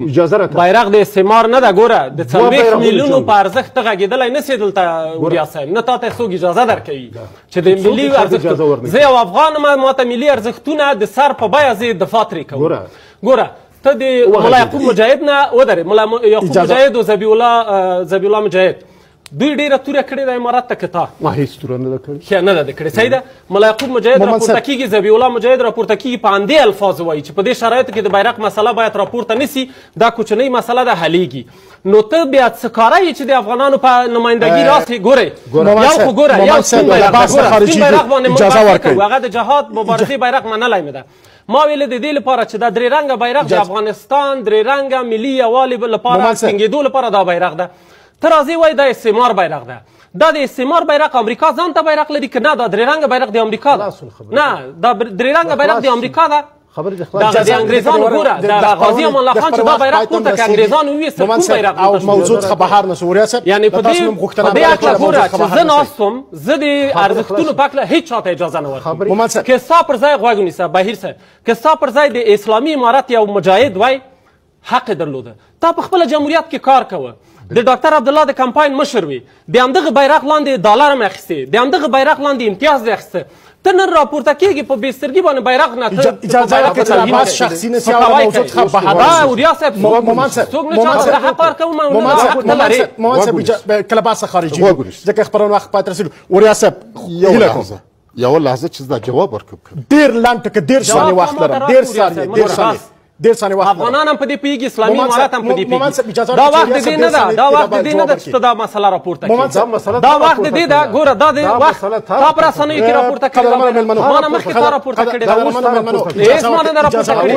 اجازه راکړه. بیرغ د استعمار نه ده. ګوره د 40 میلیونو په ارزښت ته غږېدلی نه سې دلته وریا صاحب، نه تا ته څوک اجازه درکوي چې د ملي ارزښت. زه یو افغان یم، ما ته ملي ارزښتونه د سر په بیه زه دفاع ترې کوم. ګوره ته د ملا یعقوب مجاهد نه ودرې، ملا یعقوب مجاهد او ذبیح الله مجاهد دوی ډېره توره کړې ده امارات ته که تا؟ ما هېڅ توره نه ده کړې. ښه نه ده کړې، صحیح ده. ملا یعقوب مجاهد راپورته کېږي، ذبیح الله مجاهد راپورته کېږي، په همدې الفاظ وایي چې په دې شرایطو کې د بیرغ مسله باید راپورته نه سي، دا کوچنۍ مسله ده حلیږي. نو ته بیا څه کاره یې چې د افغانانو په نمایندګي راسې؟ ګورئ یو خو ګوره یو سپین بیرغ باندې موږ بحث کوو، هغه د جهاد مبارزې بیرغ منلی مې ده. ما ویل د دې لپاره چې دا درې رنګه بیرغ د افغانستان درې رنګه ملي یووالي لپاره ټینګېدو لپاره دا بیرغ ده. ته راځې وایي دا استعمار بیرغ ده. دا د استعمار بیرغ امریکا ځان ته بیرغ لري که نه؟ دا درې رنګه بیرغ د امریکا ده. نه دا درې رنګه بیرغ د امریکا ده. دا د انګریزانو ګوره د قاضي امان الله خان چې دا بیرغ پورته کړه انګریزانو وویسته کوم بیرغ او موضوع څخه بهر نه شو ریاست. یعنې په دې هکله ګوره چې زه ناست وم، زه د ارزښتونو په هکله هېڅ چاته اجازه نه ورکوم. که ستا پر ځای غوږ ونیسه بهیر صاحب، که ستا پر ځای د اسلامي امارت یو مجاهد وای حق یې درلوده، تا په خپله جمهوریت کې کار کوه، د ډاکټر عبدالله د کمپاین مشر وي، د همدغه بیرغ لاندې ډالر هم اخیستې، د همدغه بیرغ لاندې امتیاز دې اخیسته. ته نن راپورته کېږي په بېسترګي باندې بیرغ نه اجازه راکړه چې عباس شخصي نه سي او موضوع څخه بهر وریا صاحب څوک نه چاته د حق ورکوم او نه حق نه لري. مومن صاحب کله بحث خارجي ځکه خبرونه وخت پاتې رسېدو. وریا صاحب یوه لحظه چې دا جواب ورکوم ډېر لنډ ټکه ډېر ثانیې وخت لرم، ډېر ثانیې وخت. افغانان هم په دې پوهېږي، اسلامي امارت هم په دې پوهېږي. دا وخت د دې نه ده، دا وخت د دې نه ده چې ته دا مسله راپورته کړې. دا وخت د دې ده، ګوره دا د وخت تا په رسنیو کې راپورته کړې ده، ما نه مخکې تا راپورته کړې ده، هېڅ ما نه ده راپورته کړې.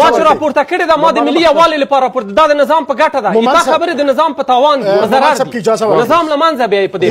ما چې راپورته کړې ده ما د ملي یووالي لپاره راپورته، دا د نظام په ګټه ده. دا خبرې د نظام په تاوان دي، ضرر دي، نظام له منځه بیایي په دې.